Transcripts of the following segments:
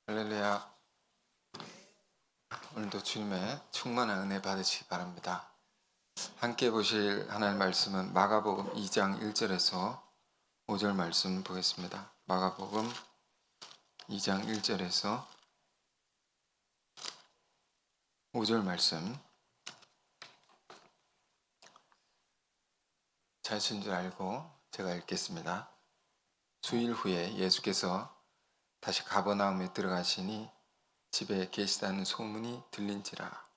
할렐루야. 오늘도 주님의 충만한 은혜 받으시기 바랍니다. 함께 보실 하나님의 말씀은 마가복음 2장 1절에서 5절 말씀 보겠습니다. 마가복음 2장 1절에서 5절 말씀. 잘 쓰신 줄 알고 제가 읽겠습니다. 수일 후에 예수께서 다시 가버나움에 들어가시니 집에 계시다는 소문이 들린지라.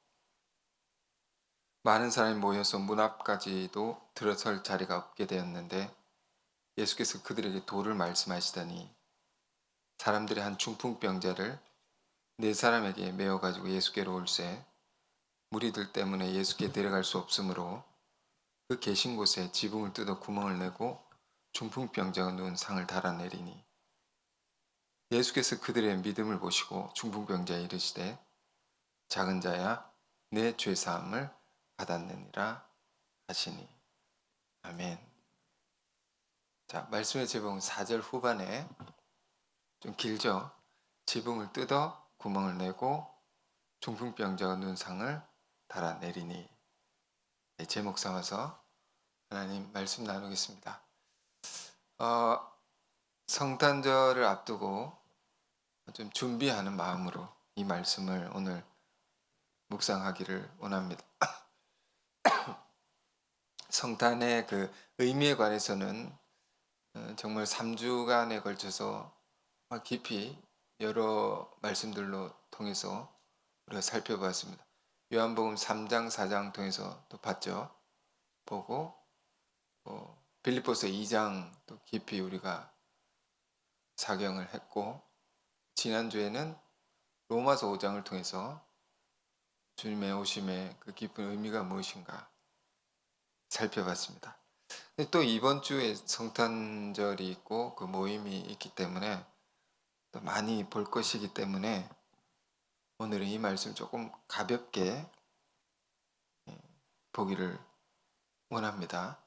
많은 사람이 모여서 문 앞까지도 들어설 자리가 없게 되었는데 예수께서 그들에게 도를 말씀하시더니 사람들이 한 중풍병자를 4사람에게 메어가지고 예수께로 올세 무리들 때문에 예수께 데려갈 수 없으므로 그 계신 곳에 지붕을 뜯어 구멍을 내고 중풍병자가 누운 상을 달아내리니 예수께서 그들의 믿음을 보시고 중풍병자에 이르시되 작은 자야 내 죄사함을 받았느니라 하시니. 아멘. 자, 말씀의 제목은 4절 후반에 좀 길죠. 지붕을 뜯어 구멍을 내고 중풍병자가 누운 상을 달아내리니. 네, 제목 삼아서 하나님 말씀 나누겠습니다. 성탄절을 앞두고 좀 준비하는 마음으로 이 말씀을 오늘 묵상하기를 원합니다. 성탄의 그 의미에 관해서는 정말 3주간에 걸쳐서 깊이 여러 말씀들로 통해서 우리가 살펴보았습니다. 요한복음 3장 4장 통해서 또 봤죠. 보고 빌립보서 2장 또 깊이 우리가 사경을 했고, 지난주에는 로마서 5장을 통해서 주님의 오심의 그 깊은 의미가 무엇인가 살펴봤습니다. 또 이번 주에 성탄절이 있고 그 모임이 있기 때문에 또 많이 볼 것이기 때문에 오늘은 이 말씀 조금 가볍게 보기를 원합니다.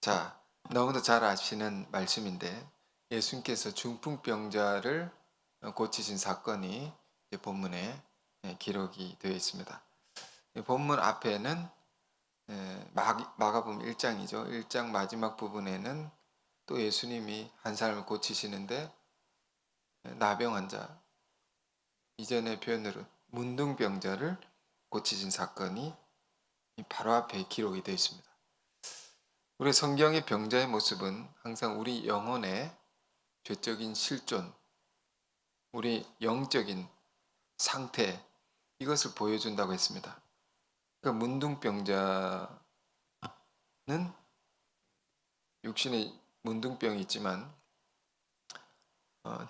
자, 너무도 잘 아시는 말씀인데 예수님께서 중풍병자를 고치신 사건이 본문에 기록이 되어 있습니다. 본문 앞에는 마가복음 1장이죠. 1장 마지막 부분에는 또 예수님이 한 사람을 고치시는데 나병 환자, 이전의 표현으로 문둥병자를 고치신 사건이 바로 앞에 기록이 되어 있습니다. 우리 성경의 병자의 모습은 항상 우리 영혼의 죄적인 실존, 우리 영적인 상태, 이것을 보여준다고 했습니다. 그러니까 문둥병자는 육신의 문둥병이 있지만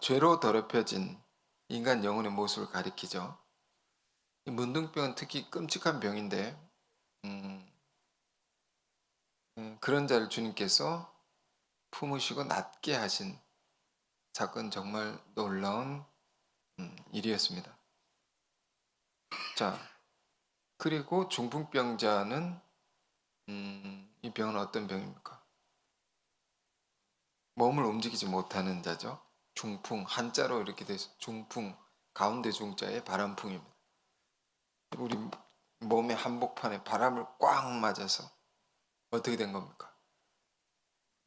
죄로 더럽혀진 인간 영혼의 모습을 가리키죠. 이 문둥병은 특히 끔찍한 병인데 그런 자를 주님께서 품으시고 낫게 하신 사건, 정말 놀라운 일이었습니다. 자, 그리고 중풍병자는 이 병은 어떤 병입니까? 몸을 움직이지 못하는 자죠. 중풍, 한자로 이렇게 돼서 중풍, 가운데 중자에 바람풍입니다. 우리 몸의 한복판에 바람을 꽉 맞아서 어떻게 된 겁니까?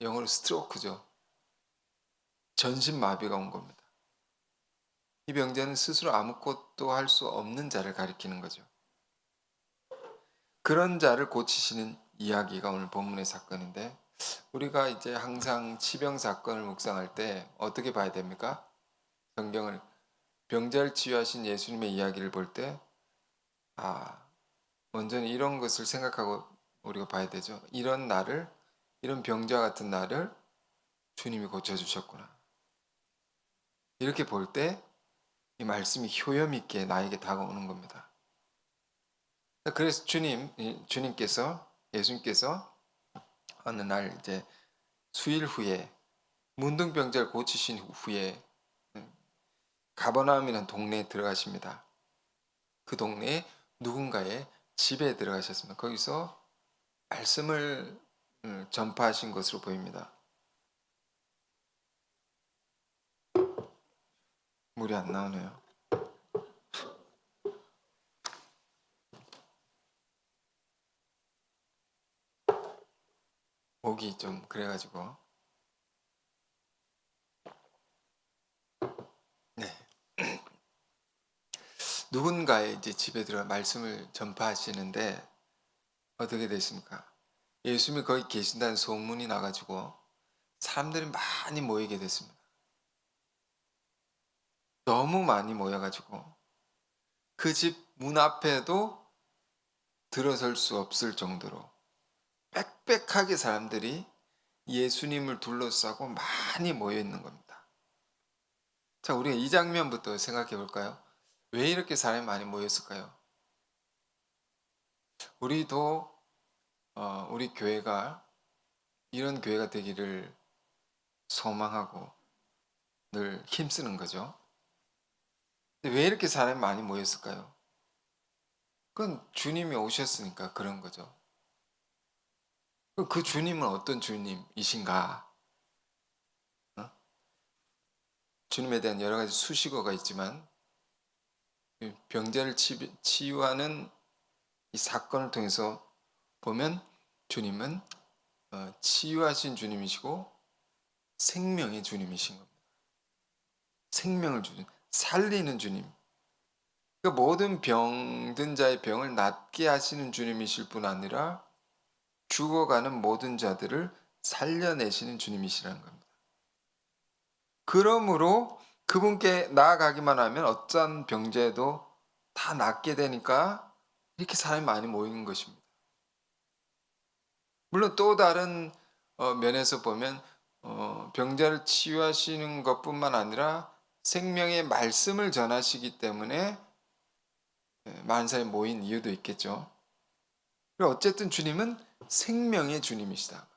영어로 스트로크죠. 전신마비가 온 겁니다. 이 병자는 스스로 아무것도 할 수 없는 자를 가리키는 거죠. 그런 자를 고치시는 이야기가 오늘 본문의 사건인데, 우리가 이제 항상 치병 사건을 묵상할 때 어떻게 봐야 됩니까? 성경을 병자를 치유하신 예수님의 이야기를 볼 때 먼저는 이런 것을 생각하고 우리가 봐야 되죠. 이런 나를, 이런 병자 같은 나를 주님이 고쳐주셨구나. 이렇게 볼 때 이 말씀이 효염 있게 나에게 다가오는 겁니다. 그래서 예수님께서 어느 날 이제 수일 후에 문둥병자를 고치신 후에 가버나움이라는 동네에 들어가십니다. 그 동네에 누군가의 집에 들어가셨습니다. 거기서 말씀을 전파하신 것으로 보입니다. 물이 안 나오네요. 목이 좀 그래가지고. 네. 누군가의 이제 집에 들어 말씀을 전파하시는데 어떻게 됐습니까? 예수님이 거기 계신다는 소문이 나가지고 사람들이 많이 모이게 됐습니다. 너무 많이 모여가지고 그 집 문 앞에도 들어설 수 없을 정도로 빽빽하게 사람들이 예수님을 둘러싸고 많이 모여 있는 겁니다. 자, 우리가 이 장면부터 생각해 볼까요? 왜 이렇게 사람이 많이 모였을까요? 우리도 우리 교회가 이런 교회가 되기를 소망하고 늘 힘쓰는 거죠. 근데 왜 이렇게 사람이 많이 모였을까요? 그건 주님이 오셨으니까 그런 거죠. 그럼 그 주님은 어떤 주님이신가? 어? 주님에 대한 여러 가지 수식어가 있지만 병자를 치유하는 이 사건을 통해서 보면 주님은 치유하신 주님이시고 생명의 주님이신 겁니다. 생명을 주님, 살리는 주님. 그러니까 모든 병든 자의 병을 낫게 하시는 주님이실 뿐 아니라 죽어가는 모든 자들을 살려내시는 주님이시라는 겁니다. 그러므로 그분께 나아가기만 하면 어떤 병자에도 다 낫게 되니까 이렇게 사람이 많이 모이는 것입니다. 물론 또 다른 면에서 보면 병자를 치유하시는 것뿐만 아니라 생명의 말씀을 전하시기 때문에 많은 사람이 모인 이유도 있겠죠. 어쨌든 주님은 생명의 주님이시다.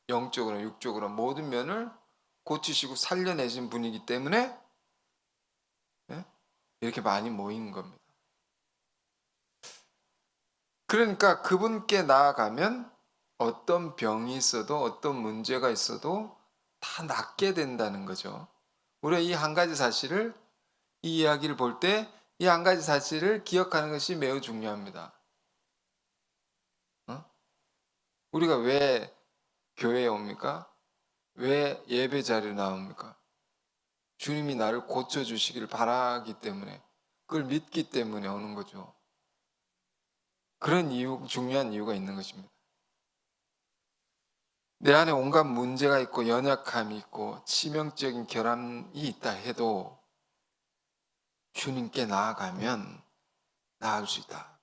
영적으로 육적으로 모든 면을 고치시고 살려내신 분이기 때문에 이렇게 많이 모인 겁니다. 그러니까 그분께 나아가면 어떤 병이 있어도 어떤 문제가 있어도 다 낫게 된다는 거죠. 우리가 이 한 가지 사실을, 이 이야기를 볼 때 이 한 가지 사실을 기억하는 것이 매우 중요합니다. 우리가 왜 교회에 옵니까? 왜 예배 자리에 나옵니까? 주님이 나를 고쳐주시기를 바라기 때문에, 그걸 믿기 때문에 오는 거죠. 그런 이유, 중요한 이유가 있는 것입니다. 내 안에 온갖 문제가 있고 연약함이 있고 치명적인 결함이 있다 해도 주님께 나아가면 나을 수 있다.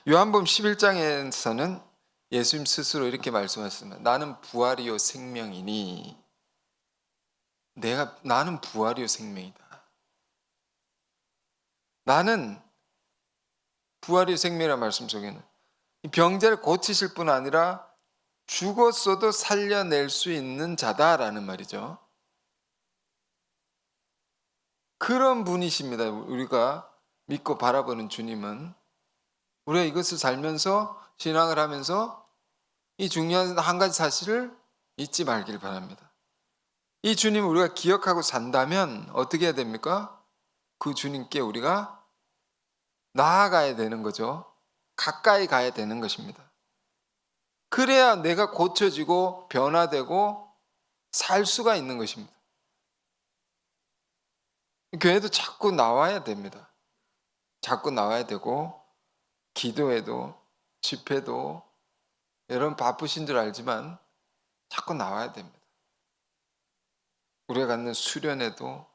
요한복음 11장에서는 예수님 스스로 이렇게 말씀하셨습니다. 나는 부활이요 생명이니 나는 부활이요 생명이다. 나는 부활이요 생명이라는 말씀 속에는 병자를 고치실 뿐 아니라 죽었어도 살려낼 수 있는 자다라는 말이죠. 그런 분이십니다. 우리가 믿고 바라보는 주님은 우리가 이것을 살면서 신앙을 하면서 이 중요한 한 가지 사실을 잊지 말길 바랍니다. 이 주님을 우리가 기억하고 산다면 어떻게 해야 됩니까? 그 주님께 우리가 나아가야 되는 거죠. 가까이 가야 되는 것입니다. 그래야 내가 고쳐지고 변화되고 살 수가 있는 것입니다. 교회도 자꾸 나와야 됩니다. 자꾸 나와야 되고 기도해도 집회도 여러분 바쁘신 줄 알지만 자꾸 나와야 됩니다. 우리가 갖는 수련회도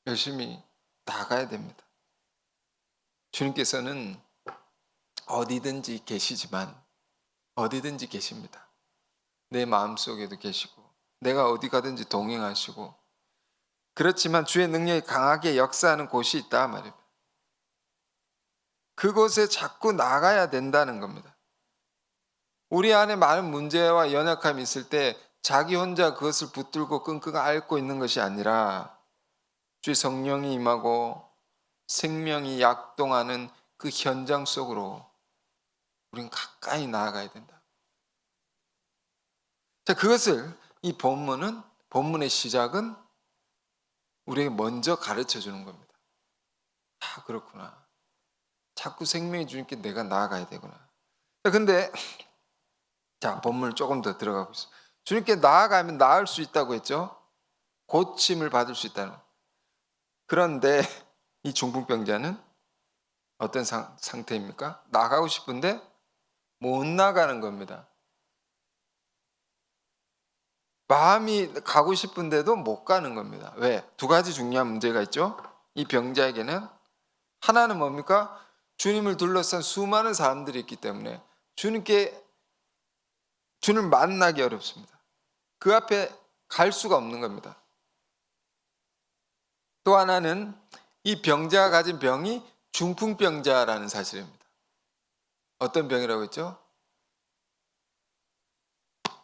열심히 나가야 됩니다. 주님께서는 어디든지 계시지만 어디든지 계십니다. 내 마음속에도 계시고 내가 어디 가든지 동행하시고 그렇지만 주의 능력이 강하게 역사하는 곳이 있다 말입니다. 그곳에 자꾸 나가야 된다는 겁니다. 우리 안에 많은 문제와 연약함이 있을 때 자기 혼자 그것을 붙들고 끙끙 앓고 있는 것이 아니라 주의 성령이 임하고 생명이 약동하는 그 현장 속으로 우리는 가까이 나아가야 된다. 자, 그것을 이 본문의 시작은 우리에게 먼저 가르쳐 주는 겁니다. 아, 그렇구나. 자꾸 생명의 주님께 내가 나아가야 되구나. 근데 자, 본문을 조금 더 들어가고 있어요. 주님께 나아가면 나을 수 있다고 했죠. 고침을 받을 수 있다는. 그런데 이 중풍병자는 어떤 상태입니까? 나가고 싶은데 못 나가는 겁니다. 마음이 가고 싶은데도 못 가는 겁니다. 왜? 두 가지 중요한 문제가 있죠. 이 병자에게는 하나는 뭡니까? 주님을 둘러싼 수많은 사람들이 있기 때문에 주님을 만나기 어렵습니다. 그 앞에 갈 수가 없는 겁니다. 또 하나는 이 병자가 가진 병이 중풍병자라는 사실입니다. 어떤 병이라고 했죠?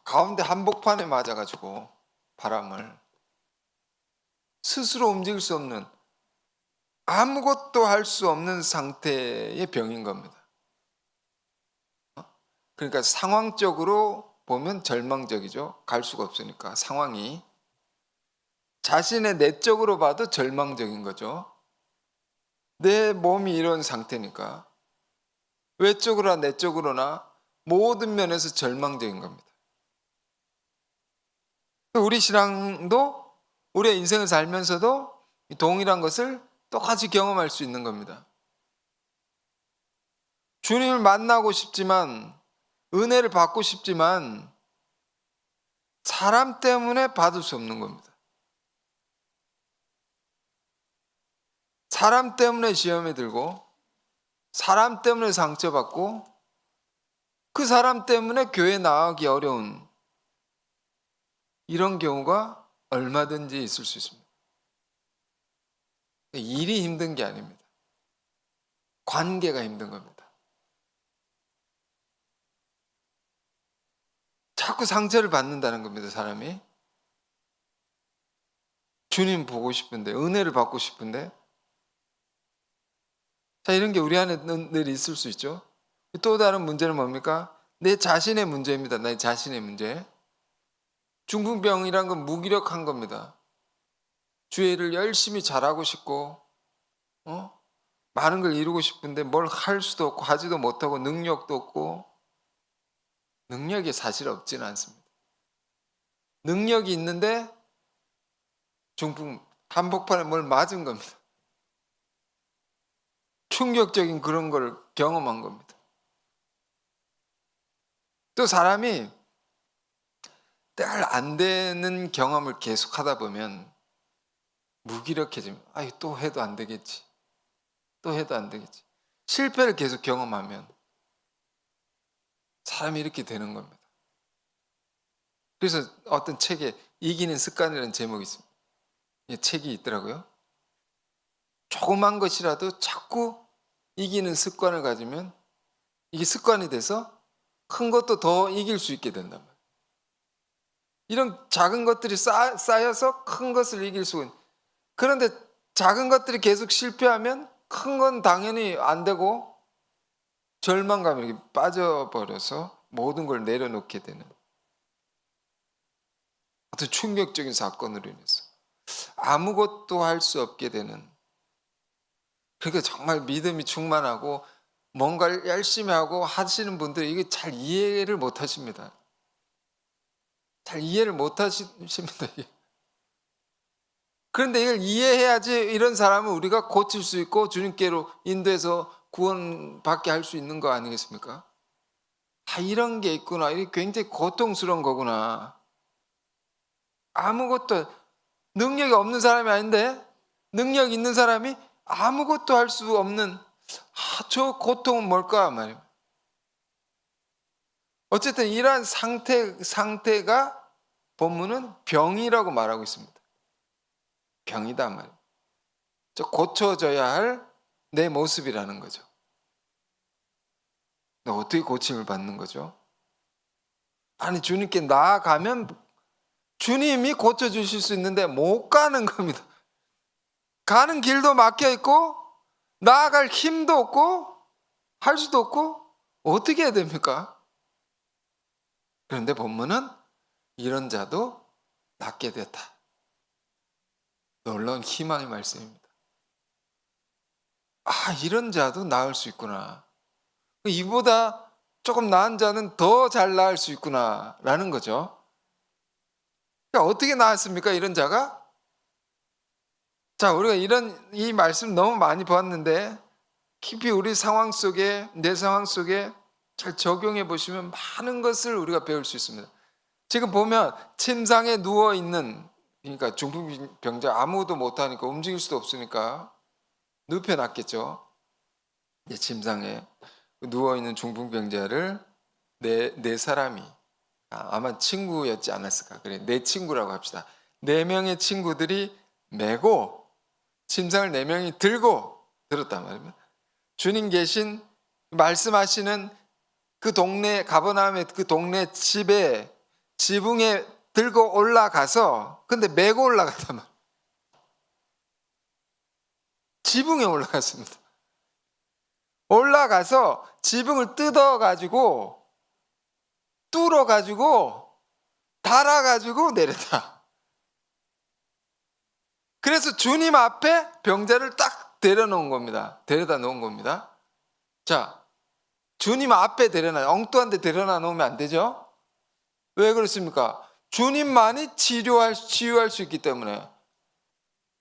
가운데 한복판에 맞아가지고 바람을 스스로 움직일 수 없는, 아무것도 할 수 없는 상태의 병인 겁니다. 그러니까 상황적으로 보면 절망적이죠. 갈 수가 없으니까 상황이. 자신의 내적으로 봐도 절망적인 거죠. 내 몸이 이런 상태니까 외적으로나 내적으로나 모든 면에서 절망적인 겁니다. 우리 신앙도 우리의 인생을 살면서도 동일한 것을 똑같이 경험할 수 있는 겁니다. 주님을 만나고 싶지만, 은혜를 받고 싶지만 사람 때문에 받을 수 없는 겁니다. 사람 때문에 시험에 들고, 사람 때문에 상처받고, 그 사람 때문에 교회 나가기 어려운 이런 경우가 얼마든지 있을 수 있습니다. 일이 힘든 게 아닙니다. 관계가 힘든 겁니다. 자꾸 상처를 받는다는 겁니다, 사람이. 주님 보고 싶은데, 은혜를 받고 싶은데. 자, 이런 게 우리 안에 늘 있을 수 있죠. 또 다른 문제는 뭡니까? 내 자신의 문제입니다. 내 자신의 문제. 중풍병이란 건 무기력한 겁니다. 주의 일을 열심히 잘하고 싶고, 많은 걸 이루고 싶은데 뭘 할 수도 없고 하지도 못하고 능력도 없고. 능력이 사실 없지는 않습니다. 능력이 있는데 중풍 한복판에 뭘 맞은 겁니다. 충격적인 그런 걸 경험한 겁니다. 또 사람이 잘 안 되는 경험을 계속 하다 보면 무기력해지면 또 해도 안 되겠지. 또 해도 안 되겠지. 실패를 계속 경험하면 사람이 이렇게 되는 겁니다. 그래서 어떤 책에 이기는 습관이라는 제목이 있습니다. 이 책이 있더라고요. 조그만 것이라도 자꾸 이기는 습관을 가지면 이게 습관이 돼서 큰 것도 더 이길 수 있게 된단 말이에요. 이런 작은 것들이 쌓여서 큰 것을 이길 수가 있는. 그런데 작은 것들이 계속 실패하면 큰 건 당연히 안 되고 절망감에 이렇게 빠져버려서 모든 걸 내려놓게 되는 어떤 충격적인 사건으로 인해서 아무것도 할 수 없게 되는. 그러니까 정말 믿음이 충만하고 뭔가를 열심히 하고 하시는 분들이 이게 잘 이해를 못 하십니다. 잘 이해를 못 하십니다. 그런데 이걸 이해해야지 이런 사람은 우리가 고칠 수 있고 주님께로 인도해서 구원받게 할 수 있는 거 아니겠습니까? 이런 게 있구나. 이게 굉장히 고통스러운 거구나. 아무것도 능력이 없는 사람이 아닌데 능력 있는 사람이 아무것도 할 수 없는 저 고통은 뭘까 말이에요. 어쨌든 이러한 상태가 본문은 병이라고 말하고 있습니다. 병이다 말이에요. 고쳐져야 할 내 모습이라는 거죠. 어떻게 고침을 받는 거죠? 아니, 주님께 나아가면 주님이 고쳐주실 수 있는데 못 가는 겁니다. 가는 길도 막혀 있고 나아갈 힘도 없고 할 수도 없고 어떻게 해야 됩니까? 그런데 본문은 이런 자도 낫게 됐다. 놀라운 희망의 말씀입니다. 아, 이런 자도 나을 수 있구나. 이보다 조금 나은 자는 더 잘 나을 수 있구나라는 거죠. 그러니까 어떻게 나았습니까? 이런 자가? 자, 우리가 이 말씀 너무 많이 보았는데 깊이 우리 상황 속에, 내 상황 속에 잘 적용해 보시면 많은 것을 우리가 배울 수 있습니다. 지금 보면 침상에 누워 있는, 그러니까 중풍병자 아무것도 못하니까 움직일 수도 없으니까 눕혀놨겠죠. 침상에 누워 있는 중풍병자를 네 사람이, 아마 친구였지 않았을까. 그래, 네 친구라고 합시다. 4명의 친구들이 메고 침상을 4명이 들고 들었단 말입니다. 주님 계신 말씀하시는 그 동네, 가버나움의 그 동네 집에 지붕에 들고 올라가서, 근데 메고 올라갔단 말이에요. 지붕에 올라갔습니다. 올라가서 지붕을 뜯어가지고 뚫어가지고 달아가지고 내렸다. 그래서 주님 앞에 병자를 딱 데려다 놓은 겁니다. 자, 주님 앞에 엉뚱한 데 데려다 놓으면 안 되죠? 왜 그렇습니까? 주님만이 치유할 수 있기 때문에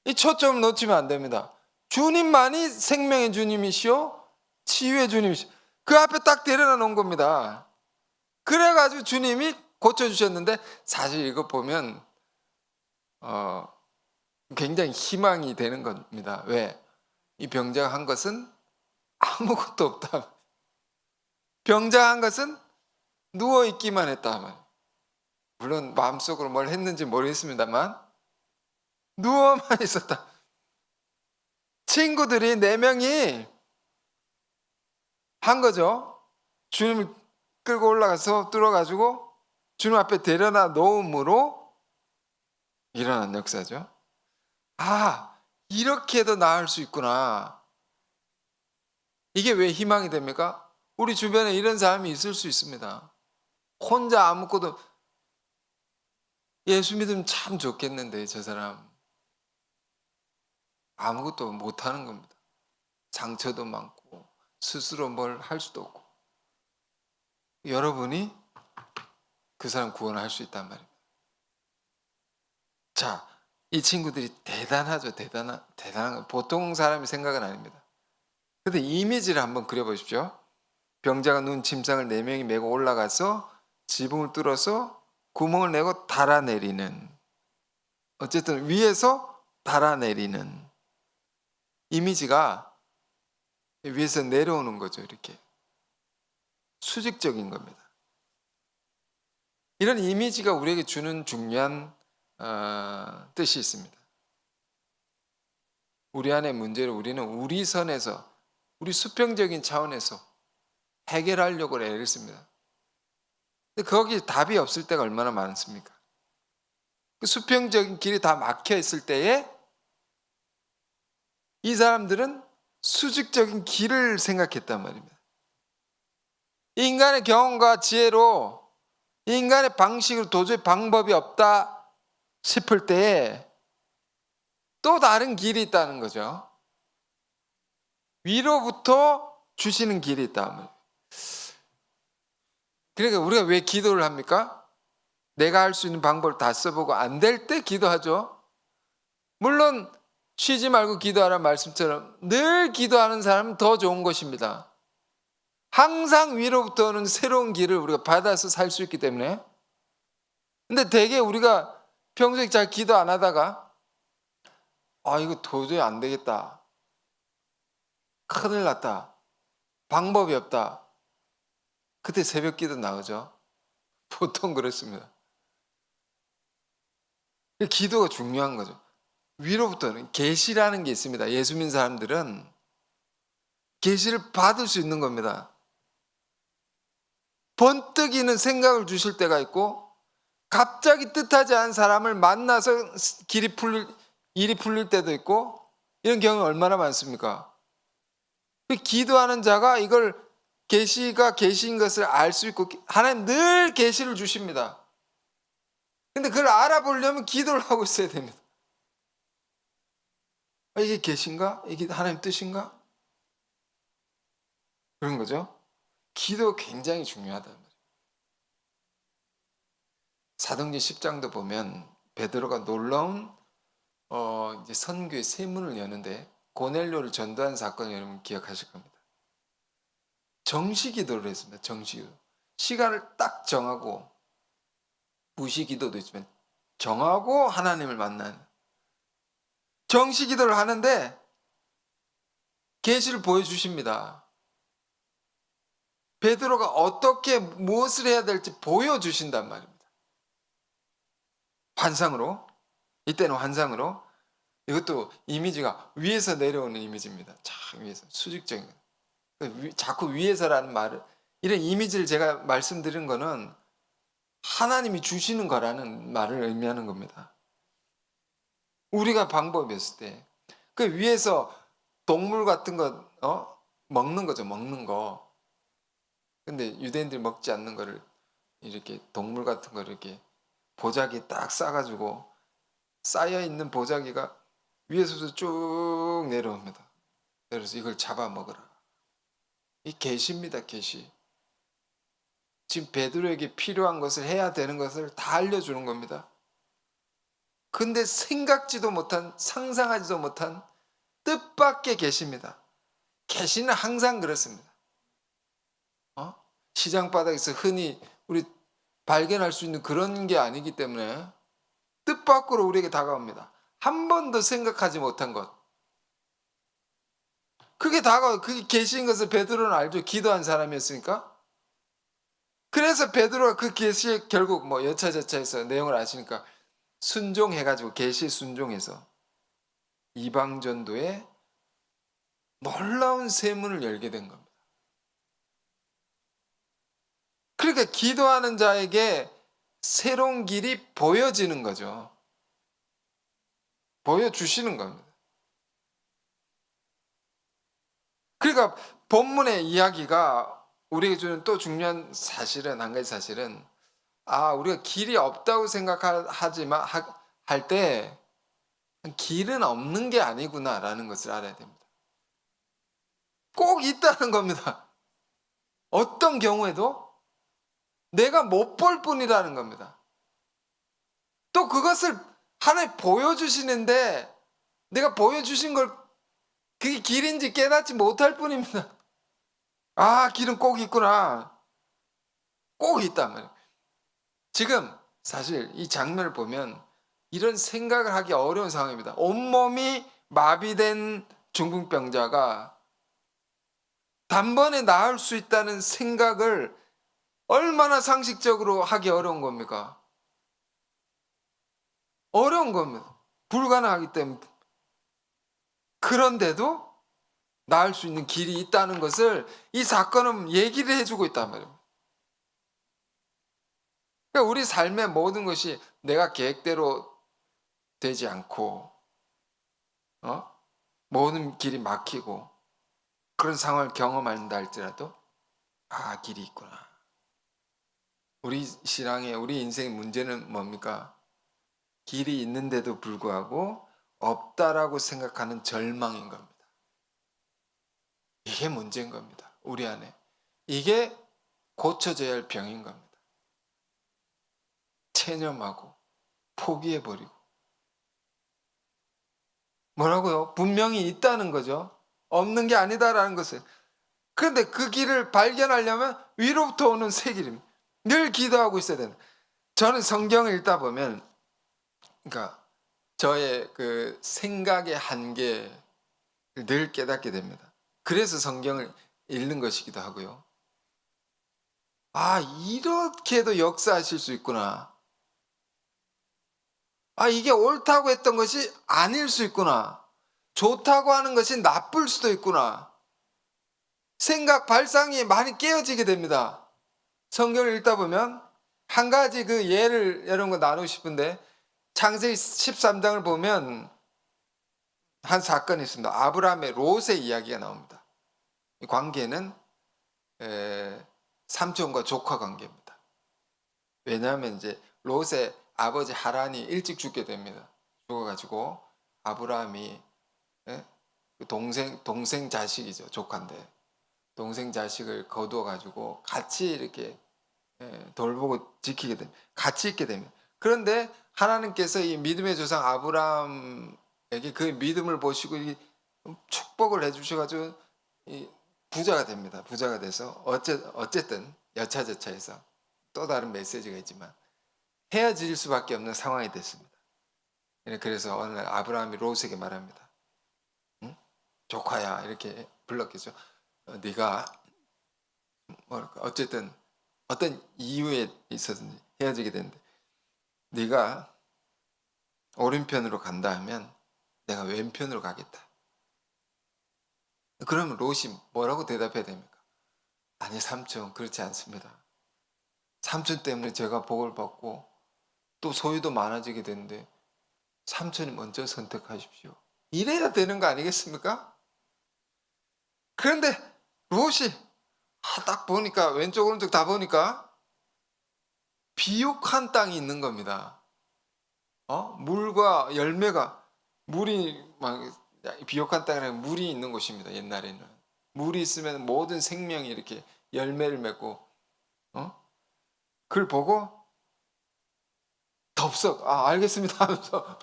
이 초점을 놓치면 안 됩니다. 주님만이 생명의 주님이시오, 치유의 주님이시오. 그 앞에 딱 데려다 놓은 겁니다. 그래가지고 주님이 고쳐주셨는데, 사실 이거 보면 굉장히 희망이 되는 겁니다. 왜? 이 병자가 한 것은 아무것도 없다. 병자가 한 것은 누워있기만 했다. 물론 마음속으로 뭘 했는지 모르겠습니다만 누워만 있었다. 친구들이 4명이 한 거죠. 주님을 끌고 올라가서 뚫어가지고 주님 앞에 데려다 놓음으로 일어난 역사죠. 아, 이렇게도 나을 수 있구나. 이게 왜 희망이 됩니까? 우리 주변에 이런 사람이 있을 수 있습니다. 혼자 아무것도, 예수 믿으면 참 좋겠는데 저 사람 아무것도 못하는 겁니다. 상처도 많고 스스로 뭘 할 수도 없고. 여러분이 그 사람 구원할 수 있단 말입니다. 자, 이 친구들이 대단하죠. 대단한 거. 보통 사람의 생각은 아닙니다. 근데 이미지를 한번 그려보십시오. 병자가 누운 침상을 4명이 메고 올라가서 지붕을 뚫어서 구멍을 내고 달아내리는, 어쨌든 위에서 달아내리는 이미지가 위에서 내려오는 거죠. 이렇게 수직적인 겁니다. 이런 이미지가 우리에게 주는 중요한 뜻이 있습니다. 우리 안의 문제를 우리는 우리 선에서, 우리 수평적인 차원에서 해결하려고 애를 씁니다. 근데 거기 답이 없을 때가 얼마나 많습니까? 그 수평적인 길이 다 막혀 있을 때에 이 사람들은 수직적인 길을 생각했단 말입니다. 인간의 경험과 지혜로, 인간의 방식으로 도저히 방법이 없다 싶을 때에 또 다른 길이 있다는 거죠. 위로부터 주시는 길이 있다. 그러니까 우리가 왜 기도를 합니까? 내가 할 수 있는 방법을 다 써보고 안 될 때 기도하죠. 물론 쉬지 말고 기도하라는 말씀처럼 늘 기도하는 사람은 더 좋은 것입니다. 항상 위로부터 오는 새로운 길을 우리가 받아서 살 수 있기 때문에. 근데 대개 우리가 평소에 잘 기도 안 하다가 이거 도저히 안 되겠다, 큰일 났다, 방법이 없다, 그때 새벽 기도 나오죠. 보통 그렇습니다. 기도가 중요한 거죠. 위로부터는 계시라는 게 있습니다. 예수 믿는 사람들은 계시를 받을 수 있는 겁니다. 번뜩이는 생각을 주실 때가 있고, 갑자기 뜻하지 않은 사람을 만나서 일이 풀릴 때도 있고, 이런 경우 얼마나 많습니까? 기도하는 자가 이걸 계시가 계시인 것을 알 수 있고, 하나님 늘 계시를 주십니다. 근데 그걸 알아보려면 기도를 하고 있어야 됩니다. 이게 계신가? 이게 하나님 뜻인가? 그런 거죠. 기도 굉장히 중요하다. 사도행전 10장도 보면 베드로가 놀라운 이제 선교의 세문을 여는데 고넬료를 전도한 사건 여러분 기억하실 겁니다. 정시 기도를 했습니다. 정시 기도. 시간을 딱 정하고 무시 기도도 있지만 정하고 하나님을 만나는 정시 기도를 하는데 계시를 보여주십니다. 베드로가 어떻게 무엇을 해야 될지 보여주신단 말입니다. 환상으로. 이때는 환상으로. 이것도 이미지가 위에서 내려오는 이미지입니다. 참 위에서 수직적인. 자꾸 위에서라는 말을 이런 이미지를 제가 말씀드린 거는 하나님이 주시는 거라는 말을 의미하는 겁니다. 우리가 방법이었을 때 그 위에서 동물 같은 거 먹는 거죠. 먹는 거. 근데 유대인들이 먹지 않는 거를 이렇게 동물 같은 거를 이렇게 보자기 딱 싸가지고 쌓여 있는 보자기가 위에서도 쭉 내려옵니다. 그래서 이걸 잡아 먹으라. 이 계시입니다. 계시. 지금 베드로에게 필요한 것을 해야 되는 것을 다 알려주는 겁니다. 근데 생각지도 못한, 상상하지도 못한 뜻밖의 계시입니다. 계시는 항상 그렇습니다. 시장 바닥에서 흔히 우리 발견할 수 있는 그런 게 아니기 때문에 뜻밖으로 우리에게 다가옵니다. 한 번도 생각하지 못한 것. 그게 다가와요. 그게 계시인 것을 베드로는 알죠. 기도한 사람이었으니까. 그래서 베드로가 그 계시에 결국 뭐 여차저차해서 내용을 아시니까 순종해가지고 계시에 순종해서 이방 전도에 놀라운 세문을 열게 된 겁니다. 그러니까 기도하는 자에게 새로운 길이 보여지는 거죠. 보여주시는 겁니다. 그러니까 본문의 이야기가 우리에게 주는 또 중요한 사실은, 한 가지 사실은, 우리가 길이 없다고 생각하지만 할 때 길은 없는 게 아니구나라는 것을 알아야 됩니다. 꼭 있다는 겁니다. 어떤 경우에도 내가 못 볼 뿐이라는 겁니다. 또 그것을 하나님 보여주시는데 내가 보여주신 걸 그게 길인지 깨닫지 못할 뿐입니다. 길은 꼭 있구나. 꼭 있단 말이에요. 지금 사실 이 장면을 보면 이런 생각을 하기 어려운 상황입니다. 온몸이 마비된 중풍병자가 단번에 나을 수 있다는 생각을 얼마나 상식적으로 하기 어려운 겁니까? 어려운 겁니다. 불가능하기 때문에. 그런데도 나을 수 있는 길이 있다는 것을 이 사건은 얘기를 해주고 있단 말이에요. 그러니까 우리 삶의 모든 것이 내가 계획대로 되지 않고 모든 길이 막히고 그런 상황을 경험한다 할지라도 길이 있구나. 우리 신앙의 우리 인생의 문제는 뭡니까? 길이 있는데도 불구하고 없다라고 생각하는 절망인 겁니다. 이게 문제인 겁니다. 우리 안에. 이게 고쳐져야 할 병인 겁니다. 체념하고 포기해버리고. 뭐라고요? 분명히 있다는 거죠. 없는 게 아니다라는 것을. 그런데 그 길을 발견하려면 위로부터 오는 새 길입니다. 늘 기도하고 있어야 된다. 저는 성경을 읽다 보면 그러니까 저의 그 생각의 한계를 늘 깨닫게 됩니다. 그래서 성경을 읽는 것이기도 하고요. 이렇게도 역사하실 수 있구나. 이게 옳다고 했던 것이 아닐 수 있구나. 좋다고 하는 것이 나쁠 수도 있구나. 생각 발상이 많이 깨어지게 됩니다. 성경을 읽다 보면 한 가지 그 예를 여러분과 나누고 싶은데 창세기 13장을 보면 한 사건이 있습니다. 아브라함의 롯의 이야기가 나옵니다. 이 관계는 삼촌과 조카 관계입니다. 왜냐하면 이제 롯의 아버지 하란이 일찍 죽게 됩니다. 죽어가지고 아브라함이 예? 그 동생 자식이죠. 조카인데 동생 자식을 거두어 가지고 같이 이렇게 돌보고 지키게 됩니다. 같이 있게 됩니다. 그런데 하나님께서 이 믿음의 조상 아브라함에게 그 믿음을 보시고 이 축복을 해 주셔 가지고 이 부자가 됩니다. 부자가 돼서 어쨌든 여차저차해서 또 다른 메시지가 있지만 헤어질 수밖에 없는 상황이 됐습니다. 그래서 어느 날 아브라함이 롯에게 말합니다. 응? 조카야 이렇게 불렀겠죠. 네가 어쨌든 어떤 이유에 있어서든지 헤어지게 되는데 네가 오른편으로 간다 하면 내가 왼편으로 가겠다. 그러면 롯이 뭐라고 대답해야 됩니까? 아니 삼촌 그렇지 않습니다. 삼촌 때문에 제가 복을 받고 또 소유도 많아지게 되는데 삼촌이 먼저 선택하십시오. 이래야 되는 거 아니겠습니까? 그런데 롯이 딱 보니까 왼쪽 오른쪽 다 보니까 비옥한 땅이 있는 겁니다. 물과 열매가 물이 막 비옥한 땅이라 물이 있는 곳입니다. 옛날에는 물이 있으면 모든 생명이 이렇게 열매를 맺고 그걸 보고 덥석 알겠습니다 하면서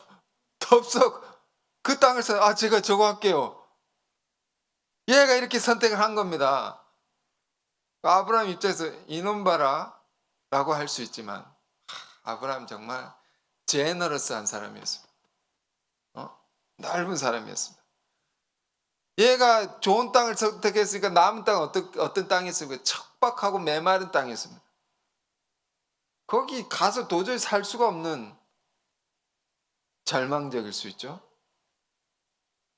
덥석 그 땅을 제가 저거 할게요. 얘가 이렇게 선택을 한 겁니다. 아브라함 입장에서 이놈 봐라 라고 할 수 있지만 아브라함 정말 제너러스한 사람이었습니다. 넓은 사람이었습니다. 얘가 좋은 땅을 선택했으니까 남은 땅은 어떤 땅이었습니까? 척박하고 메마른 땅이었습니다. 거기 가서 도저히 살 수가 없는 절망적일 수 있죠.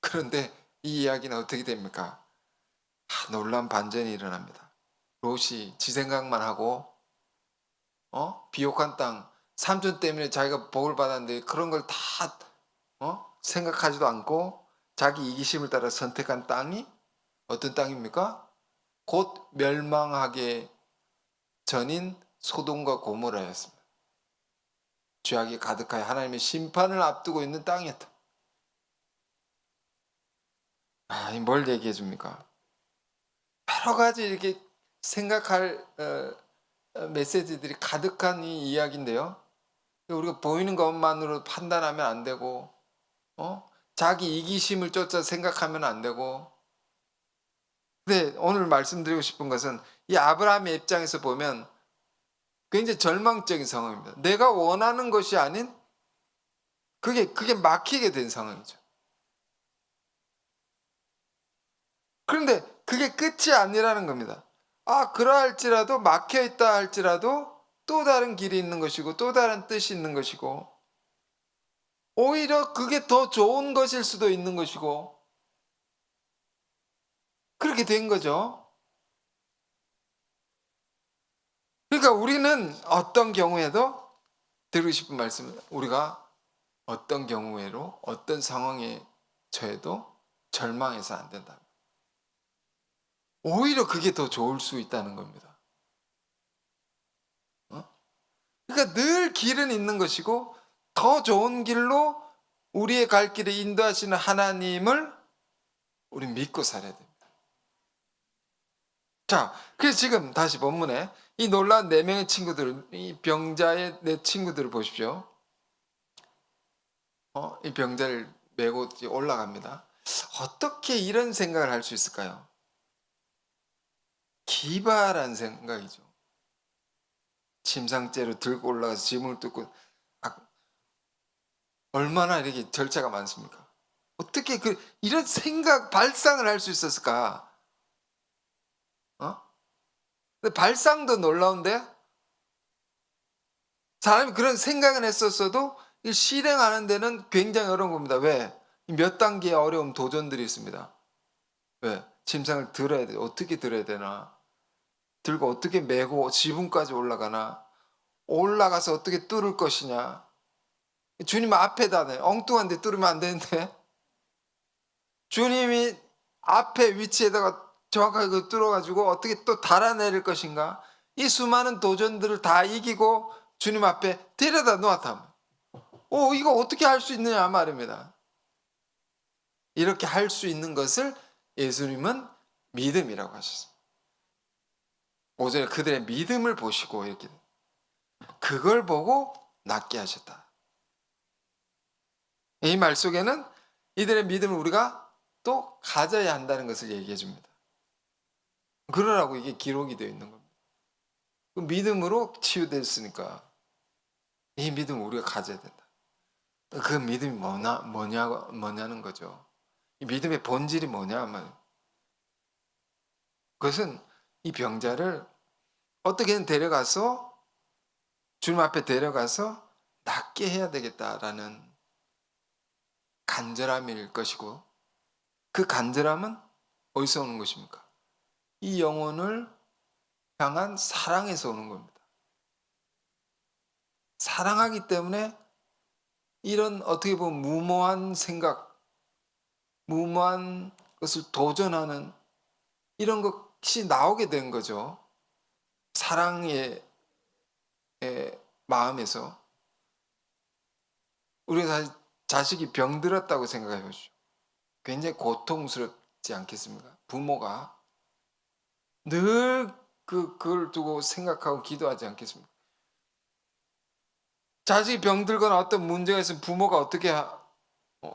그런데 이 이야기는 어떻게 됩니까? 놀라운 반전이 일어납니다. 롯이 지 생각만 하고 비옥한 땅 삼촌 때문에 자기가 복을 받았는데 그런 걸 다 생각하지도 않고 자기 이기심을 따라 선택한 땅이 어떤 땅입니까? 곧 멸망하게 전인 소돔과 고모라였습니다. 죄악이 가득하여 하나님의 심판을 앞두고 있는 땅이었다. 뭘 얘기해 줍니까? 여러 가지 이렇게 생각할 메시지들이 가득한 이 이야기인데요. 우리가 보이는 것만으로 판단하면 안 되고, 자기 이기심을 쫓아 생각하면 안 되고. 근데 오늘 말씀드리고 싶은 것은 이 아브라함의 입장에서 보면 굉장히 절망적인 상황입니다. 내가 원하는 것이 아닌 그게 막히게 된 상황이죠. 그런데 그게 끝이 아니라는 겁니다. 그러할지라도 막혀 있다 할지라도 또 다른 길이 있는 것이고 또 다른 뜻이 있는 것이고 오히려 그게 더 좋은 것일 수도 있는 것이고 그렇게 된 거죠. 그러니까 우리는 어떤 경우에도 드리고 싶은 말씀은 우리가 어떤 경우에로 어떤 상황에 처해도 절망해서 안 된다. 오히려 그게 더 좋을 수 있다는 겁니다. 그러니까 늘 길은 있는 것이고 더 좋은 길로 우리의 갈 길을 인도하시는 하나님을 우리 믿고 살아야 됩니다. 자, 그래서 지금 다시 본문에 이 놀라운 4명의 친구들, 이 병자의 4친구들을 보십시오. 이 병자를 메고 올라갑니다. 어떻게 이런 생각을 할 수 있을까요? 기발한 생각이죠. 침상째로 들고 올라가서 짐을 뜯고 얼마나 이렇게 절차가 많습니까? 어떻게 이런 생각 발상을 할 수 있었을까? 근데 발상도 놀라운데 사람이 그런 생각은 했었어도 실행하는 데는 굉장히 어려운 겁니다. 왜? 몇 단계의 어려움 도전들이 있습니다. 왜? 침상을 들어야 돼. 어떻게 들어야 되나? 들고 어떻게 메고 지붕까지 올라가나? 올라가서 어떻게 뚫을 것이냐? 주님 앞에다네. 엉뚱한 데 뚫으면 안 되는데. 주님이 앞에 위치에다가 정확하게 뚫어가지고 어떻게 또 달아내릴 것인가? 이 수많은 도전들을 다 이기고 주님 앞에 데려다 놓았다. 이거 어떻게 할 수 있느냐 말입니다. 이렇게 할 수 있는 것을 예수님은 믿음이라고 하셨습니다. 오전에 그들의 믿음을 보시고 이렇게 그걸 보고 낫게 하셨다. 이 말 속에는 이들의 믿음을 우리가 또 가져야 한다는 것을 얘기해 줍니다. 그러라고 이게 기록이 되어 있는 겁니다. 그 믿음으로 치유됐으니까 이 믿음을 우리가 가져야 된다. 그 믿음이 뭐냐는 거죠. 이 믿음의 본질이 뭐냐 하면 그것은 이 병자를 어떻게든 데려가서 주님 앞에 데려가서 낫게 해야 되겠다라는 간절함일 것이고, 그 간절함은 어디서 오는 것입니까? 이 영혼을 향한 사랑에서 오는 겁니다. 사랑하기 때문에 이런 어떻게 보면 무모한 생각, 무모한 것을 도전하는 이런 것이 나오게 된 거죠. 사랑의 마음에서. 우리가 자식이 병들었다고 생각해 보시죠. 굉장히 고통스럽지 않겠습니까? 부모가 늘 그걸 두고 생각하고 기도하지 않겠습니까? 자식이 병들거나 어떤 문제가 있으면 부모가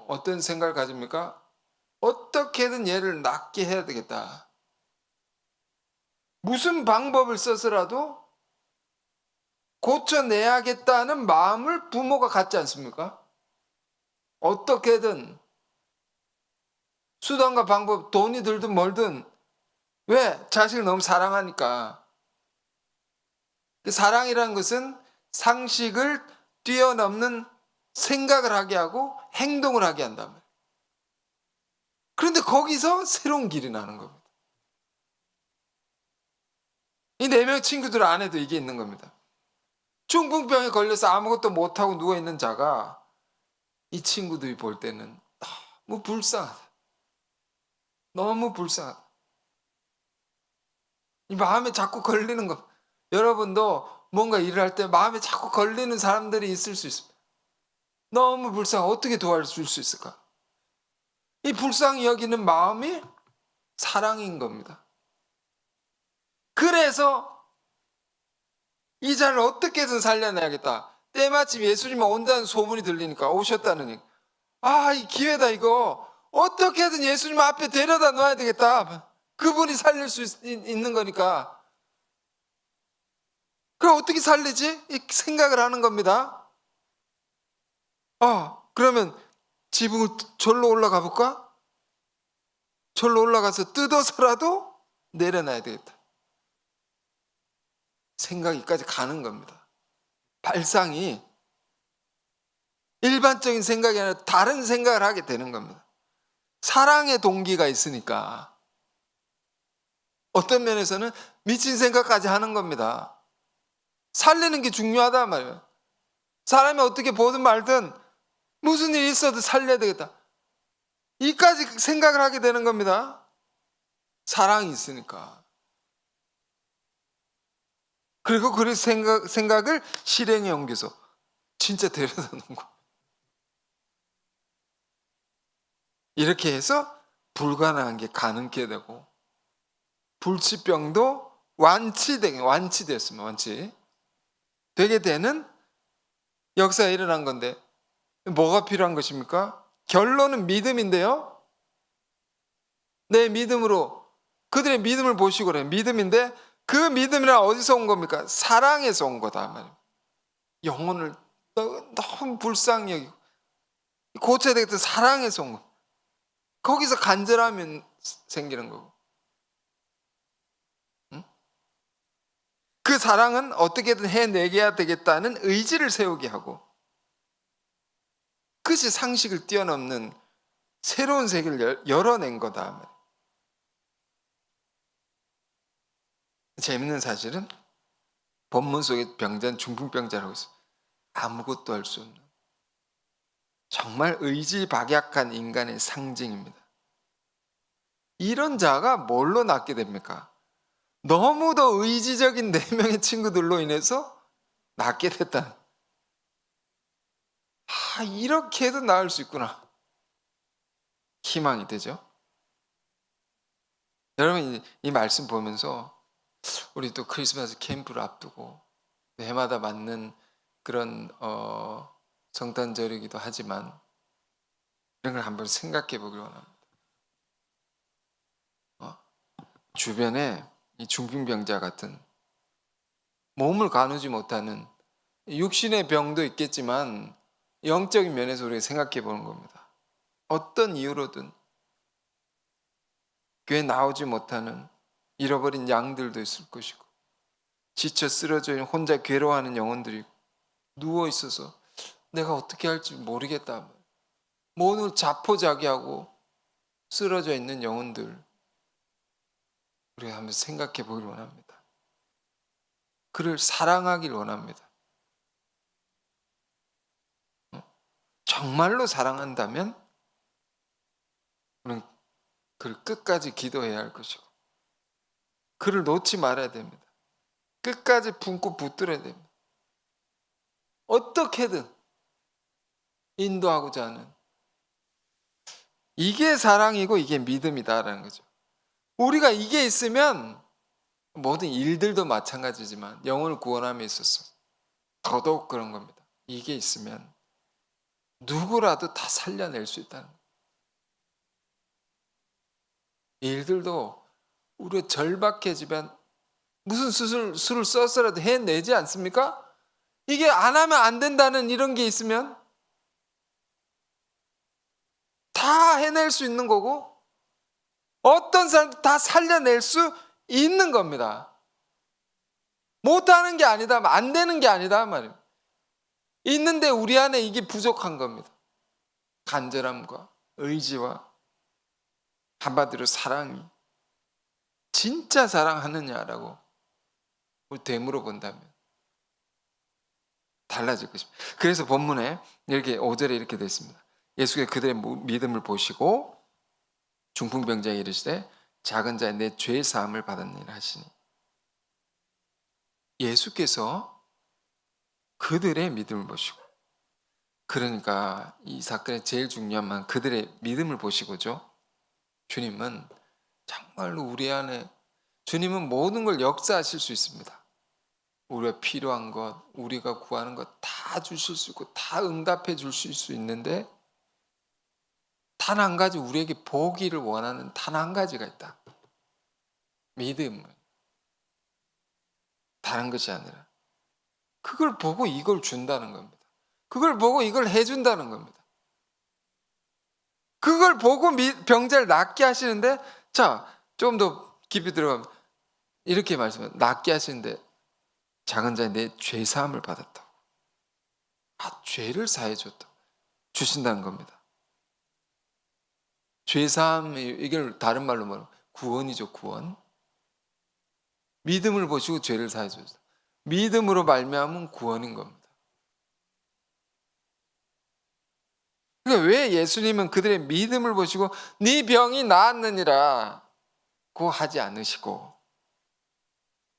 어떤 생각을 가집니까? 어떻게든 얘를 낫게 해야 되겠다. 무슨 방법을 써서라도 고쳐내야겠다는 마음을 부모가 갖지 않습니까? 어떻게든 수단과 방법, 돈이 들든 멀든. 왜? 자식을 너무 사랑하니까. 그 사랑이라는 것은 상식을 뛰어넘는 생각을 하게 하고 행동을 하게 한단 말이에요. 그런데 거기서 새로운 길이 나는 겁니다. 이 4명 친구들 안에도 이게 있는 겁니다. 중풍병에 걸려서 아무것도 못하고 누워있는 자가 이 친구들이 볼 때는 너무 불쌍하다. 너무 불쌍하다. 이 마음에 자꾸 걸리는 거. 여러분도 뭔가 일을 할 때 마음에 자꾸 걸리는 사람들이 있을 수 있습니다. 너무 불쌍해. 어떻게 도와줄 수 있을까? 이 불쌍히 여기는 마음이 사랑인 겁니다. 그래서 이 자를 어떻게든 살려내야겠다. 때마침 예수님이 온다는 소문이 들리니까 오셨다느니 이 기회다 이거. 어떻게든 예수님 앞에 데려다 놔야 되겠다. 그분이 살릴 수 있는 거니까. 그럼 어떻게 살리지? 이 생각을 하는 겁니다. 그러면 지붕을 절로 올라가 볼까? 절로 올라가서 뜯어서라도 내려놔야 되겠다. 생각이까지 가는 겁니다. 발상이 일반적인 생각이 아니라 다른 생각을 하게 되는 겁니다. 사랑의 동기가 있으니까 어떤 면에서는 미친 생각까지 하는 겁니다. 살리는 게 중요하단 말이에요. 사람이 어떻게 보든 말든 무슨 일이 있어도 살려야 되겠다. 이까지 생각을 하게 되는 겁니다. 사랑이 있으니까. 그리고 그 생각을 실행에 옮겨서 진짜 데려다 놓은 거예요. 이렇게 해서 불가능한 게 가능케 되고 불치병도 완치되었습니다. 완치. 되게 되는 역사가 일어난 건데 뭐가 필요한 것입니까? 결론은 믿음인데요. 내 믿음으로 그들의 믿음을 보시고 그래요. 믿음인데 그 믿음이란 어디서 온 겁니까? 사랑에서 온 거다 말이에요. 영혼을 너무 불쌍히 여기고 고쳐야 되겠다. 사랑에서 온 거. 거기서 간절함이 생기는 거고. 그 사랑은 어떻게든 해내야 되겠다는 의지를 세우게 하고 그것이 상식을 뛰어넘는 새로운 세계를 열어낸 거다. 재밌는 사실은 본문 속에 병자는 중풍병자라고 있어요. 아무것도 할 수 없는 정말 의지박약한 인간의 상징입니다. 이런 자가 뭘로 낫게 됩니까? 너무도 의지적인 4명의 친구들로 인해서 낫게 됐다. 이렇게 해도 나을 수 있구나. 희망이 되죠. 여러분 이 말씀 보면서 우리 또 크리스마스 캠프를 앞두고 해마다 맞는 그런 성탄절이기도 하지만 이런 걸 한번 생각해 보기를 원합니다. 주변에 이 중풍병자 같은 몸을 가누지 못하는 육신의 병도 있겠지만 영적인 면에서 우리가 생각해 보는 겁니다. 어떤 이유로든 교회 나오지 못하는 잃어버린 양들도 있을 것이고 지쳐 쓰러져 있는 혼자 괴로워하는 영혼들이 누워 있어서 내가 어떻게 할지 모르겠다. 오늘 자포자기하고 쓰러져 있는 영혼들 우리가 한번 생각해 보길 원합니다. 그를 사랑하길 원합니다. 정말로 사랑한다면 우리는 그를 끝까지 기도해야 할 것이고 그를 놓지 말아야 됩니다. 끝까지 품고 붙들어야 됩니다. 어떻게든 인도하고자 하는 이게 사랑이고 이게 믿음이다라는 거죠. 우리가 이게 있으면 모든 일들도 마찬가지지만 영혼을 구원함에 있어서 더더욱 그런 겁니다. 이게 있으면 누구라도 다 살려낼 수 있다는 거예요. 일들도 우리가 절박해지면 무슨 수를 써서라도 해내지 않습니까? 이게 안 하면 안 된다는 이런 게 있으면 다 해낼 수 있는 거고 어떤 사람도 다 살려낼 수 있는 겁니다. 못하는 게 아니다, 안 되는 게 아니다 말이에요. 있는데 우리 안에 이게 부족한 겁니다. 간절함과 의지와 한마디로 사랑이 진짜 사랑하느냐라고 되물어 본다면 달라질 것입니다. 그래서 본문에 이렇게 5절에 이렇게 되어 있습니다. 예수께서 그들의 믿음을 보시고 중풍병자에게 이르시되 작은 자의 내 죄 사함을 받았느니라 하시니 예수께서 그들의 믿음을 보시고 그러니까 이 사건의 제일 중요한 건 그들의 믿음을 보시고죠. 주님은 정말로 우리 안에 주님은 모든 걸 역사하실 수 있습니다. 우리가 필요한 것, 우리가 구하는 것 다 주실 수 있고 다 응답해 주실 수 있는데 단 한 가지 우리에게 보기를 원하는 단 한 가지가 있다. 믿음. 다른 것이 아니라 그걸 보고 이걸 준다는 겁니다. 그걸 보고 이걸 해준다는 겁니다. 그걸 보고 병자를 낫게 하시는데 자, 좀 더 깊이 들어가면 이렇게 말씀해요. 낫게 하시는데 작은 자의 내 죄사함을 받았다. 죄를 사해 줬다. 주신다는 겁니다. 죄사함 이걸 다른 말로 말하면 구원이죠, 구원. 믿음을 보시고 죄를 사해 줬다. 믿음으로 말미암은 구원인 겁니다. 그러니까 왜 예수님은 그들의 믿음을 보시고 네 병이 나았느니라 고 하지 않으시고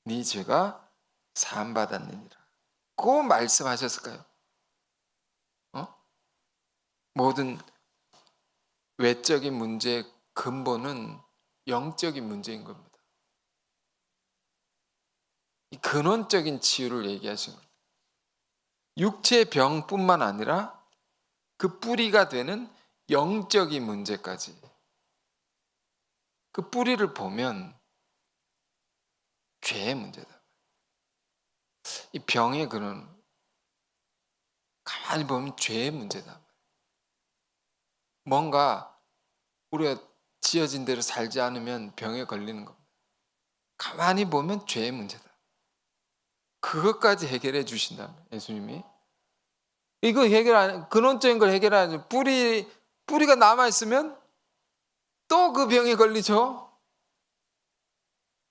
네 죄가 사함 받았느니라 고 말씀하셨을까요? 모든 외적인 문제의 근본은 영적인 문제인 겁니다. 이 근원적인 치유를 얘기하시는 겁니다. 육체의 병뿐만 아니라 그 뿌리가 되는 영적인 문제까지 그 뿌리를 보면 죄의 문제다. 이 병의 근원 가만히 보면 죄의 문제다. 뭔가 우리가 지어진 대로 살지 않으면 병에 걸리는 겁니다. 가만히 보면 죄의 문제다. 그것까지 해결해 주신다면 예수님이 이거 근원적인 걸 해결하는 뿌리가 남아 있으면 또 그 병에 걸리죠.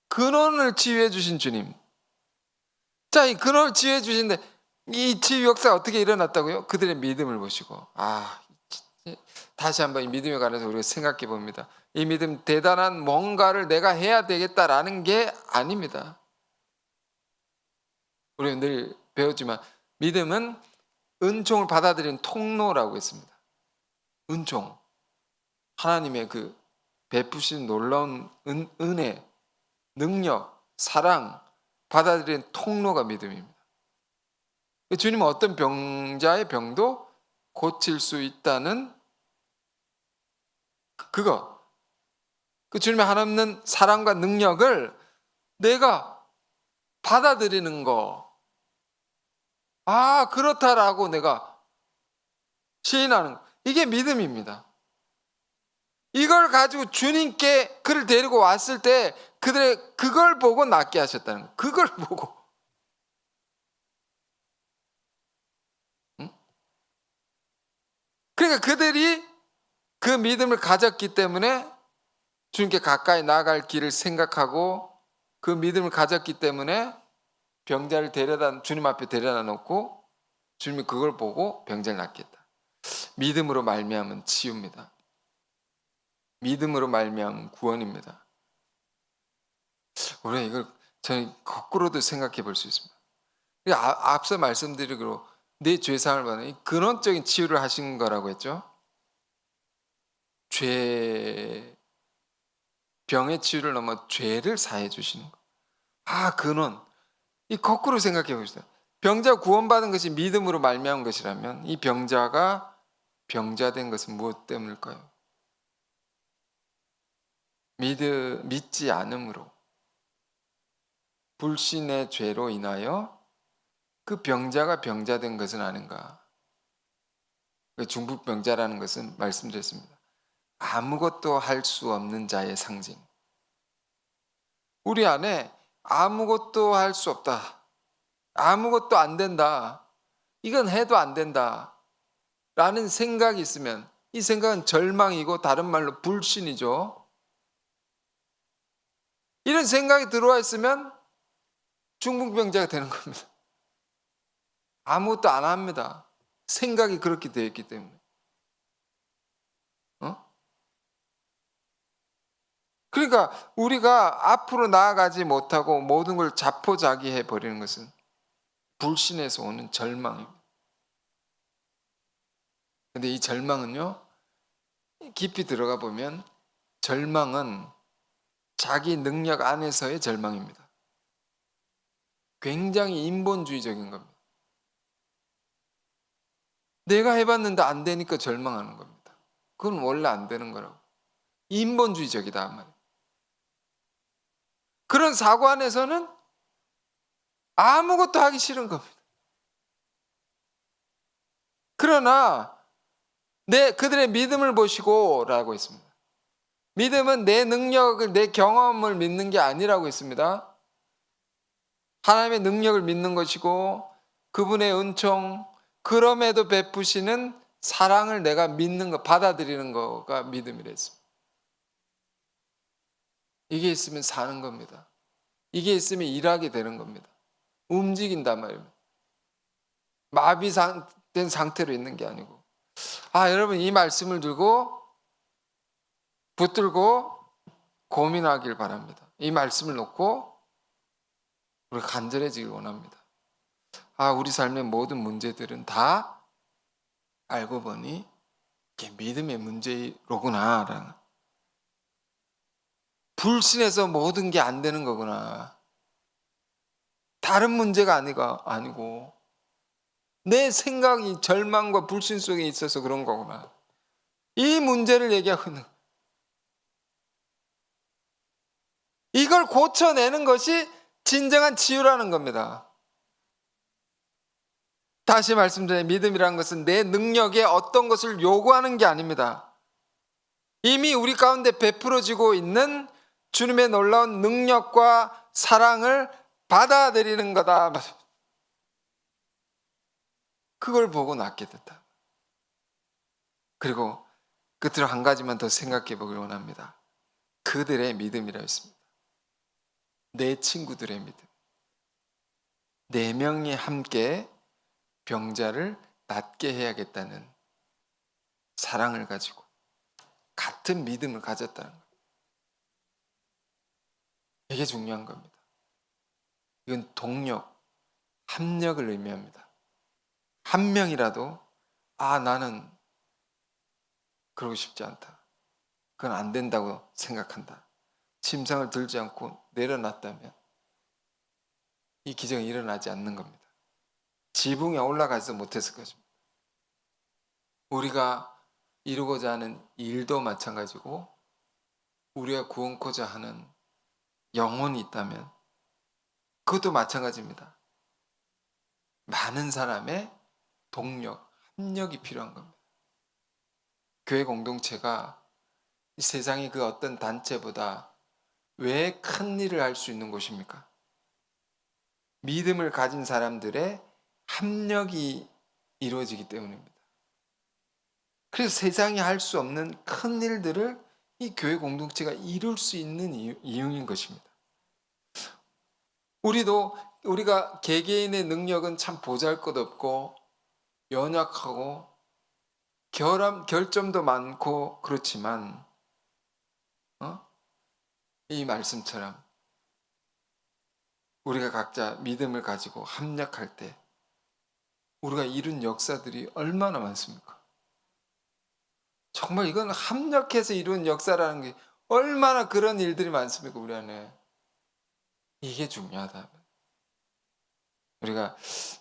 근원을 치유해 주신 주님. 자, 이 근원을 치유해 주신데 이 치유 역사가 어떻게 일어났다고요? 그들의 믿음을 보시고 다시 한번 이 믿음에 관해서 우리가 생각해 봅니다. 이 믿음 대단한 뭔가를 내가 해야 되겠다라는 게 아닙니다. 우리는 늘 배웠지만 믿음은 은총을 받아들이는 통로라고 했습니다. 은총. 하나님의 그 베푸신 놀라운 은혜, 능력, 사랑 받아들이는 통로가 믿음입니다. 주님은 어떤 병자의 병도 고칠 수 있다는 그것, 그 주님의 하나님은 사랑과 능력을 내가 받아들이는 거, 아 그렇다라고 내가 시인하는 거, 이게 믿음입니다. 이걸 가지고 주님께 그를 데리고 왔을 때 그들의 그걸 보고 낫게 하셨다는 거예요. 그걸 보고. 응? 그러니까 그들이 그 믿음을 가졌기 때문에 주님께 가까이 나아갈 길을 생각하고, 그 믿음을 가졌기 때문에 병자를 주님 앞에 데려다 놓고 주님이 그걸 보고 병자를 낫겠다. 믿음으로 말미암은 치유입니다. 믿음으로 말미암은 구원입니다. 우리가 이걸 저는 거꾸로도 생각해 볼 수 있습니다. 앞서 말씀드리기로 내 죄사함을 받는 근원적인 치유를 하신 거라고 했죠. 병의 치유를 넘어 죄를 사해 주시는 거. 근원. 이 거꾸로 생각해 봅시다. 병자 구원받은 것이 믿음으로 말미암은 것이라면 이 병자가 병자된 것은 무엇 때문일까요? 믿지 않음으로, 불신의 죄로 인하여 그 병자가 병자된 것은 아닌가. 중풍병자라는 것은 말씀드렸습니다. 아무것도 할 수 없는 자의 상징. 우리 안에 아무것도 할 수 없다, 아무것도 안 된다, 이건 해도 안 된다 라는 생각이 있으면 이 생각은 절망이고 다른 말로 불신이죠. 이런 생각이 들어와 있으면 중풍병자가 되는 겁니다. 아무것도 안 합니다. 생각이 그렇게 되어 있기 때문에. 그러니까 우리가 앞으로 나아가지 못하고 모든 걸 자포자기해 버리는 것은 불신에서 오는 절망입니다. 근데 이 절망은요, 깊이 들어가 보면 절망은 자기 능력 안에서의 절망입니다. 굉장히 인본주의적인 겁니다. 내가 해봤는데 안 되니까 절망하는 겁니다. 그건 원래 안 되는 거라고. 인본주의적이다 말이에요. 그런 사고 안에서는 아무것도 하기 싫은 겁니다. 그러나 그들의 믿음을 보시고 라고 했습니다. 믿음은 내 능력을, 내 경험을 믿는 게 아니라고 했습니다. 하나님의 능력을 믿는 것이고 그분의 은총, 그럼에도 베푸시는 사랑을 내가 믿는 것, 받아들이는 거가 믿음이라 했습니다. 이게 있으면 사는 겁니다. 이게 있으면 일하게 되는 겁니다. 움직인단 말입니다. 마비된 상태로 있는 게 아니고. 여러분 이 말씀을 붙들고 고민하길 바랍니다. 이 말씀을 놓고 우리 간절해지길 원합니다. 우리 삶의 모든 문제들은 다 알고 보니 이게 믿음의 문제로구나. 불신해서 모든 게 안 되는 거구나. 다른 문제가 아니고 내 생각이 절망과 불신 속에 있어서 그런 거구나. 이 문제를 얘기하고 있는, 이걸 고쳐내는 것이 진정한 치유라는 겁니다. 다시 말씀드린 믿음이라는 것은 내 능력에 어떤 것을 요구하는 게 아닙니다. 이미 우리 가운데 베풀어지고 있는 주님의 놀라운 능력과 사랑을 받아들이는 거다. 그걸 보고 낫게 됐다. 그리고 끝으로 한 가지만 더 생각해 보길 원합니다. 그들의 믿음이라 했습니다. 내 친구들의 믿음. 4명이 함께 병자를 낫게 해야겠다는 사랑을 가지고 같은 믿음을 가졌다는 거예요. 이게 중요한 겁니다. 이건 동력, 합력을 의미합니다. 한 명이라도 나는 그러고 싶지 않다. 그건 안 된다고 생각한다. 침상을 들지 않고 내려놨다면 이 기적이 일어나지 않는 겁니다. 지붕에 올라가지도 못했을 것입니다. 우리가 이루고자 하는 일도 마찬가지고 우리가 구원코자 하는 영혼이 있다면 그것도 마찬가지입니다. 많은 사람의 동력, 합력이 필요한 겁니다. 교회 공동체가 이 세상의 그 어떤 단체보다 왜 큰 일을 할 수 있는 곳입니까? 믿음을 가진 사람들의 합력이 이루어지기 때문입니다. 그래서 세상이 할 수 없는 큰 일들을 이 교회 공동체가 이룰 수 있는 이유인 것입니다. 우리가 개개인의 능력은 참 보잘것없고 연약하고 결점도 많고 그렇지만 이 말씀처럼 우리가 각자 믿음을 가지고 합력할 때 우리가 이룬 역사들이 얼마나 많습니까? 정말 이건 합력해서 이룬 역사라는 게 얼마나 그런 일들이 많습니까? 우리 안에. 이게 중요하다. 우리가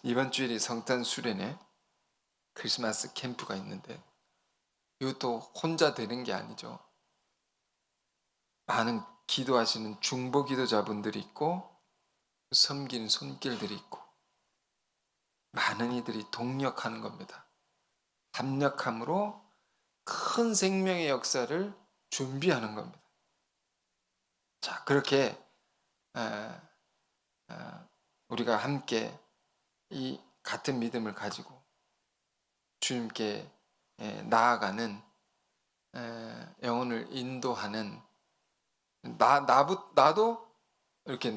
이번 주일이 성탄 수련회 크리스마스 캠프가 있는데 이것도 혼자 되는 게 아니죠. 많은 기도하시는 중보 기도자분들이 있고 섬기는 손길들이 있고 많은 이들이 동력하는 겁니다. 합력함으로 큰 생명의 역사를 준비하는 겁니다. 자, 그렇게 우리가 함께 이 같은 믿음을 가지고 주님께 나아가는 영혼을 인도하는 나도 이렇게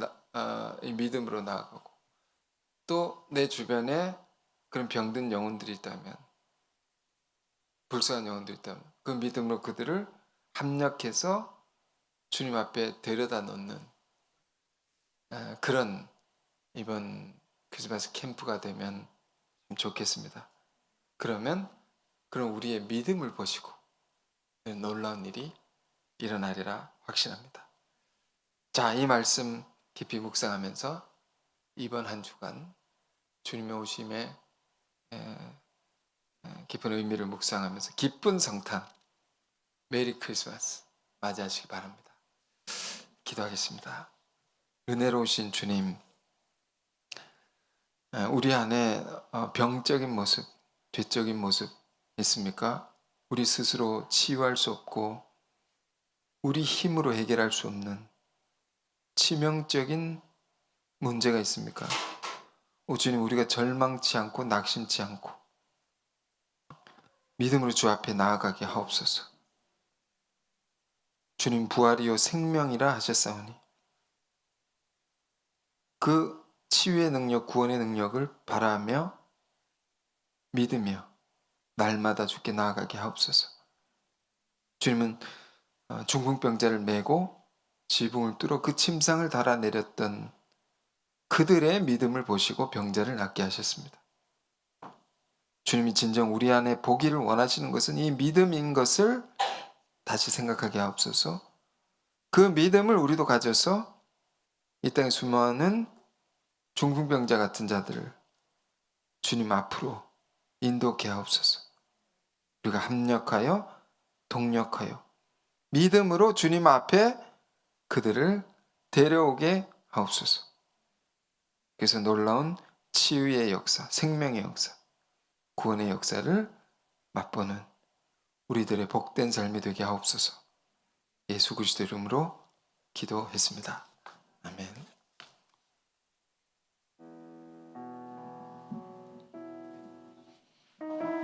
이 믿음으로 나아가고 또 내 주변에 그런 병든 영혼들이 있다면 불쌍한 영혼들이 있다면 그 믿음으로 그들을 합력해서 주님 앞에 데려다 놓는 그런 이번 크리스마스 캠프가 되면 좋겠습니다. 그러면 우리의 믿음을 보시고 놀라운 일이 일어나리라 확신합니다. 자, 이 말씀 깊이 묵상하면서 이번 한 주간 주님의 오심에 깊은 의미를 묵상하면서 기쁜 성탄 메리 크리스마스 맞이하시기 바랍니다. 기도하겠습니다. 은혜로우신 주님, 우리 안에 병적인 모습, 죄적인 모습 있습니까? 우리 스스로 치유할 수 없고 우리 힘으로 해결할 수 없는 치명적인 문제가 있습니까? 오 주님, 우리가 절망치 않고 낙심치 않고 믿음으로 주 앞에 나아가게 하옵소서. 주님, 부활이요 생명이라 하셨사오니 그 치유의 능력, 구원의 능력을 바라며 믿으며 날마다 주께 나아가게 하옵소서. 주님은 중풍병자를 메고 지붕을 뚫어 그 침상을 달아내렸던 그들의 믿음을 보시고 병자를 낫게 하셨습니다. 주님이 진정 우리 안에 보기를 원하시는 것은 이 믿음인 것을 다시 생각하게 하옵소서. 그 믿음을 우리도 가져서 이 땅에 수많은 중풍병자 같은 자들을 주님 앞으로 인도케 하옵소서. 우리가 합력하여 동력하여 믿음으로 주님 앞에 그들을 데려오게 하옵소서. 그래서 놀라운 치유의 역사, 생명의 역사, 구원의 역사를 맛보는 우리들의 복된 삶이 되게 하옵소서. 예수 그리스도 이름으로 기도했습니다. 아멘.